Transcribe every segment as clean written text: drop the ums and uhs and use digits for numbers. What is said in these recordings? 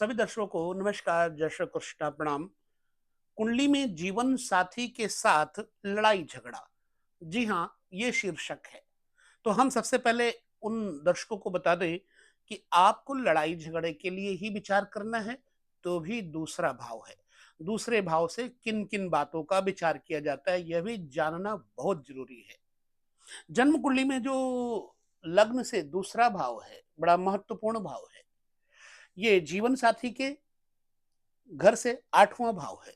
सभी दर्शकों को नमस्कार, जय श्री कृष्णा, प्रणाम। कुंडली में जीवन साथी के साथ लड़ाई झगड़ा, जी हाँ, ये शीर्षक है। तो हम सबसे पहले उन दर्शकों को बता दें कि आपको लड़ाई झगड़े के लिए ही विचार करना है, तो भी दूसरा भाव है। दूसरे भाव से किन किन बातों का विचार किया जाता है, यह भी जानना बहुत जरूरी है। जन्म कुंडली में जो लग्न से दूसरा भाव है, बड़ा महत्वपूर्ण भाव है। ये जीवन साथी के घर से 8वां भाव है।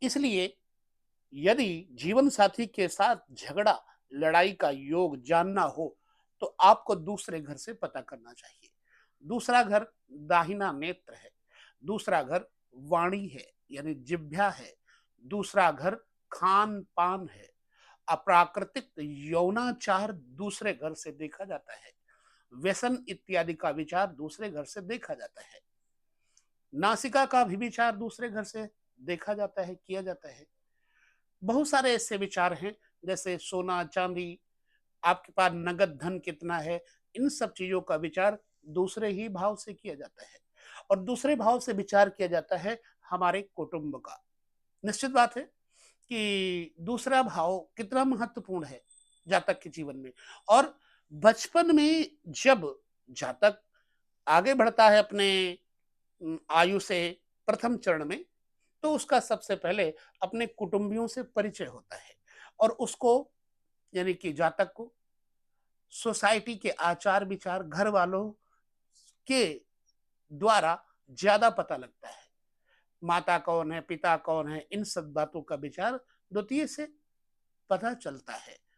इसलिए यदि जीवन साथी के साथ झगड़ा, लड़ाई का योग जानना हो, तो आपको दूसरे घर से पता करना चाहिए। दूसरा घर दाहिना नेत्र है। दूसरा घर वाणी है, यानी जिह्वा है। दूसरा घर खान पान है। अप्राकृतिक यौनाचार दूसरे घर से देखा जाता है। व्यसन इत्यादि का विचार दूसरे घर से देखा जाता है। नासिका का भी विचार दूसरे घर से देखा जाता है, किया जाता है। बहुत सारे ऐसे विचार हैं, जैसे सोना चांदी, आपके पास नगद धन कितना है, इन सब चीजों का विचार दूसरे ही भाव से किया जाता है। और दूसरे भाव से विचार किया जाता है हमारे कुटुंब का। निश्चित बात है कि दूसरा भाव कितना महत्वपूर्ण है जातक के जीवन में। और बचपन में जब जातक आगे बढ़ता है अपने आयु से प्रथम चरण में, तो उसका सबसे पहले अपने कुटुंबियों से परिचय होता है। और उसको, यानी कि जातक को, सोसाइटी के आचार विचार घर वालों के द्वारा ज्यादा पता लगता है। माता कौन है, पिता कौन है, इन सब बातों का विचार द्वितीय से पता चलता है।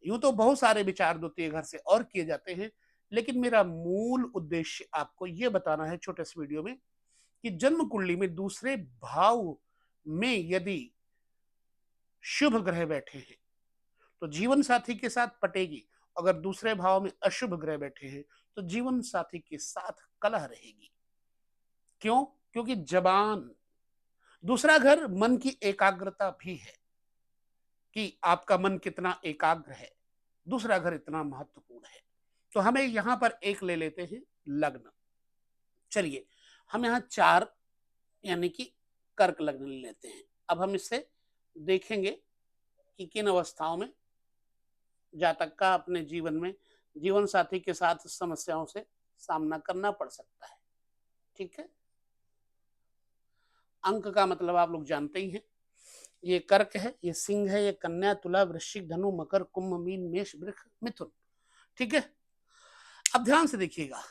यूं तो बहुत सारे विचार द्वितीय घर से और किए जाते हैं, लेकिन मेरा मूल उद्देश्य आपको यह बताना है छोटे से वीडियो में कि जन्म कुंडली में दूसरे भाव में यदि शुभ ग्रह बैठे हैं, तो जीवन साथी के साथ पटेगी। अगर दूसरे भाव में अशुभ ग्रह बैठे हैं, तो जीवन साथी के साथ कलह रहेगी। क्यों? क्योंकि जबान, दूसरा घर मन की एकाग्रता भी है कि आपका मन कितना एकाग्र है। दूसरा घर इतना महत्वपूर्ण है। तो हमें यहां पर एक ले लेते हैं, लग्न। चलिए, हम यहां चार, यानी कि कर्क लग्न ले लेते हैं। अब हम इससे देखेंगे कि किन अवस्थाओं में जातक का अपने जीवन में जीवन साथी के साथ समस्याओं से सामना करना पड़ सकता है। ठीक है। अंक का मतलब आप लोग जानते ही हैं। ये कर्क है, ये सिंह है, ये कन्या, तुला, वृश्चिक, धनु, मकर, कुंभ, मीन, मेष, वृष, मिथुन। ठीक है। अब ध्यान से देखिएगा,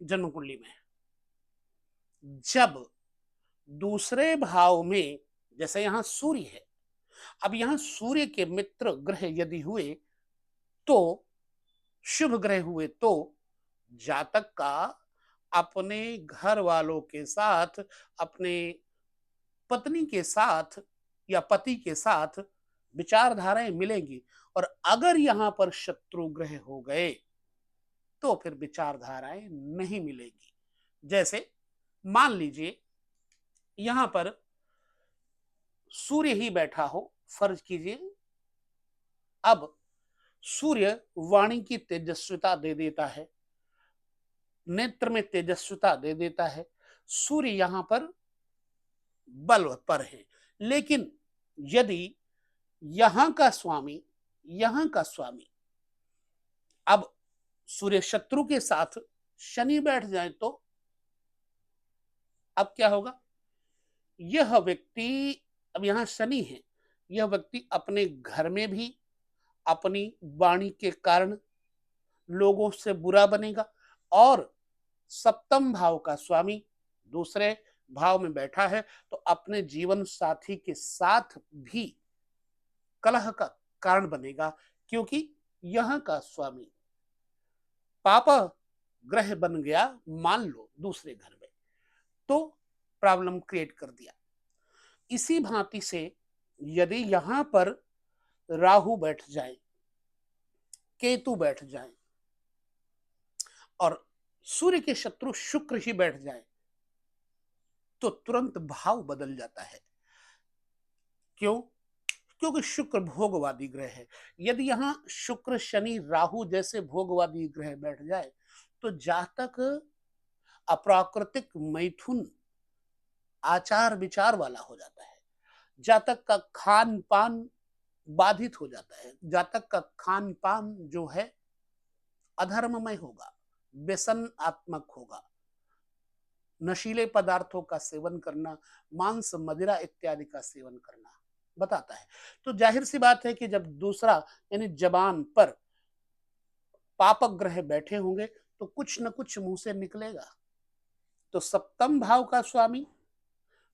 जन्म कुंडली में जब दूसरे भाव में, जैसे यहां सूर्य है, अब यहां सूर्य के मित्र ग्रह यदि हुए, तो शुभ ग्रह हुए, तो जातक का अपने घर वालों के साथ, अपने पत्नी के साथ या पति के साथ विचारधाराएं मिलेंगी। और अगर यहां पर शत्रु ग्रह हो गए, तो फिर विचारधाराएं नहीं मिलेगी। जैसे मान लीजिए यहां पर सूर्य ही बैठा हो, फर्ज कीजिए। अब सूर्य वाणी की तेजस्विता दे देता है, नेत्र में तेजस्विता दे देता है। सूर्य यहां पर बल पर है। लेकिन यदि यहां का स्वामी, यहां का स्वामी, अब सूर्य शत्रु के साथ शनि बैठ जाए, तो अब क्या होगा? यह व्यक्ति, अब यहां शनि है, यह व्यक्ति अपने घर में भी अपनी वाणी के कारण लोगों से बुरा बनेगा। और सप्तम भाव का स्वामी दूसरे भाव में बैठा है, तो अपने जीवन साथी के साथ भी कलह का कारण बनेगा। क्योंकि यहां का स्वामी पापा ग्रह बन गया, मान लो दूसरे घर में, तो प्रॉब्लम क्रिएट कर दिया। इसी भांति से यदि यहां पर राहु बैठ जाए, केतु बैठ जाए और सूर्य के शत्रु शुक्र ही बैठ जाए, तो तुरंत भाव बदल जाता है। क्यों? क्योंकि शुक्र भोगवादी ग्रह है। यदि यहां शुक्र, शनि, राहु जैसे भोगवादी ग्रह बैठ जाए, तो जातक अप्राकृतिक मैथुन आचार विचार वाला हो जाता है, जातक का खान पान बाधित हो जाता है, जातक का खान पान जो है अधर्ममय होगा, व्यसनात्मक होगा, नशीले पदार्थों का सेवन करना, मांस मदिरा इत्यादि का सेवन करना बताता है। तो जाहिर सी बात है कि जब दूसरा यानी जबान पर पापक ग्रह बैठे होंगे तो कुछ न कुछ मुंह से निकलेगा। तो सप्तम भाव का स्वामी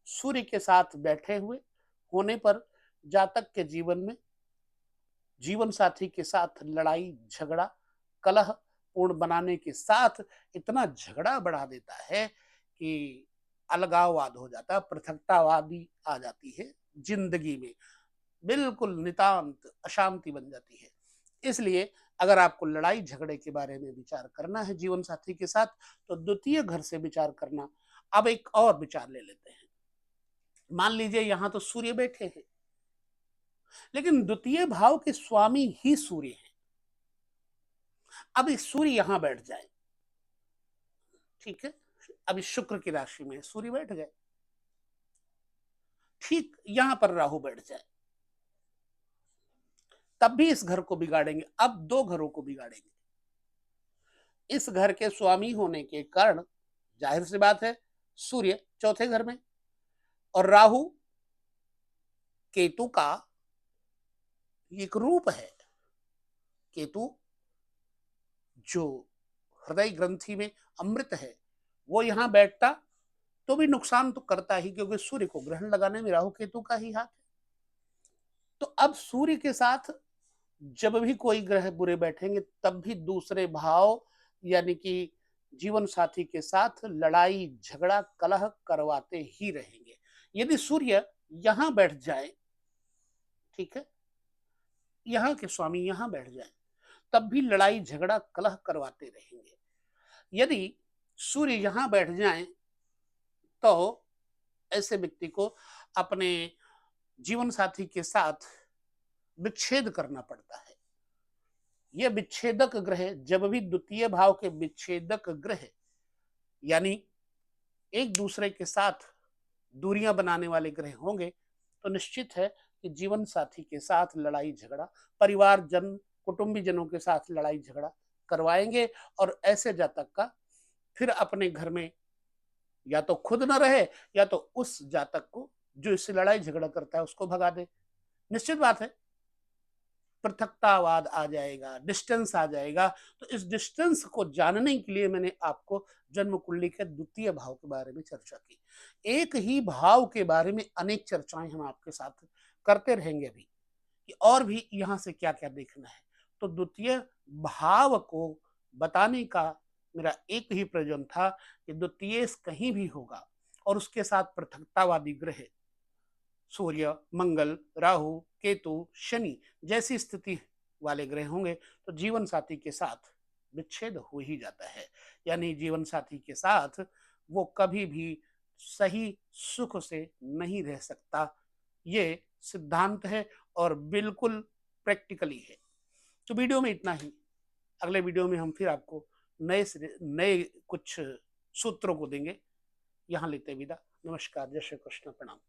सूर्य के साथ बैठे हुए होने पर जातक के जीवन में जीवन साथी के साथ लड़ाई झगड़ा कलह पूर्ण बनाने के साथ इतना झगड़ा बढ़ा देता है कि अलगाववाद हो जाता है, पृथकतावादी आ जाती है जिंदगी में, बिल्कुल नितांत अशांति बन जाती है। इसलिए अगर आपको लड़ाई झगड़े के बारे में विचार करना है जीवन साथी के साथ तो द्वितीय घर से विचार करना। अब एक और विचार ले लेते हैं। मान लीजिए यहां तो सूर्य बैठे हैं, लेकिन द्वितीय भाव के स्वामी ही सूर्य है। अब इस सूर्य यहां बैठ जाए, ठीक है, अभी शुक्र की राशि में सूर्य बैठ गए, ठीक यहां पर राहु बैठ जाए, तब भी इस घर को बिगाड़ेंगे। अब दो घरों को बिगाड़ेंगे। इस घर के स्वामी होने के कारण जाहिर सी बात है सूर्य चौथे घर में और राहु केतु का एक रूप है। केतु जो हृदय ग्रंथि में अमृत है वो यहां बैठता तो भी नुकसान तो करता ही, क्योंकि सूर्य को ग्रहण लगाने में राहु केतु का ही हाथ है। तो अब सूर्य के साथ जब भी कोई ग्रह बुरे बैठेंगे तब भी दूसरे भाव यानी कि जीवन साथी के साथ लड़ाई झगड़ा कलह करवाते ही रहेंगे। यदि सूर्य यहां बैठ जाए, ठीक है, यहाँ के स्वामी यहां बैठ जाए तब भी लड़ाई झगड़ा कलह करवाते रहेंगे। यदि सूर्य यहां बैठ जाए तो ऐसे व्यक्ति को अपने जीवन साथी के साथ विच्छेद करना पड़ता है। यह विच्छेदक ग्रह जब भी द्वितीय भाव के विच्छेदक ग्रह यानी एक दूसरे के साथ दूरियां बनाने वाले ग्रह होंगे तो निश्चित है कि जीवन साथी के साथ लड़ाई झगड़ा, परिवार जन कुटुंबी जनों के साथ लड़ाई झगड़ा करवाएंगे और ऐसे जातक का फिर अपने घर में या तो खुद न रहे या तो उस जातक को जो इससे लड़ाई झगड़ा करता है उसको भगा दे। निश्चित बात है पृथकतावाद आ जाएगा, डिस्टेंस आ जाएगा। तो इस डिस्टेंस को जानने के लिए मैंने आपको जन्म कुंडली के द्वितीय भाव के बारे में चर्चा की। एक ही भाव के बारे में अनेक चर्चाएं हम आपके साथ करते रहेंगे अभी कि और भी यहाँ से क्या क्या देखना है। तो द्वितीय भाव को बताने का मेरा एक ही प्रयोजन था कि द्वितीय कहीं भी होगा और उसके साथ पृथकतावादी ग्रह सूर्य मंगल राहु केतु शनि जैसी स्थिति वाले ग्रह होंगे तो जीवन साथी के साथ विच्छेद हो ही जाता है। यानी जीवन साथी के साथ वो कभी भी सही सुख से नहीं रह सकता। ये सिद्धांत है और बिल्कुल प्रैक्टिकली है। तो वीडियो में इतना ही। अगले वीडियो में हम फिर आपको नए कुछ सूत्रों को देंगे। यहाँ लेते विदा। नमस्कार, जय श्री कृष्ण, प्रणाम।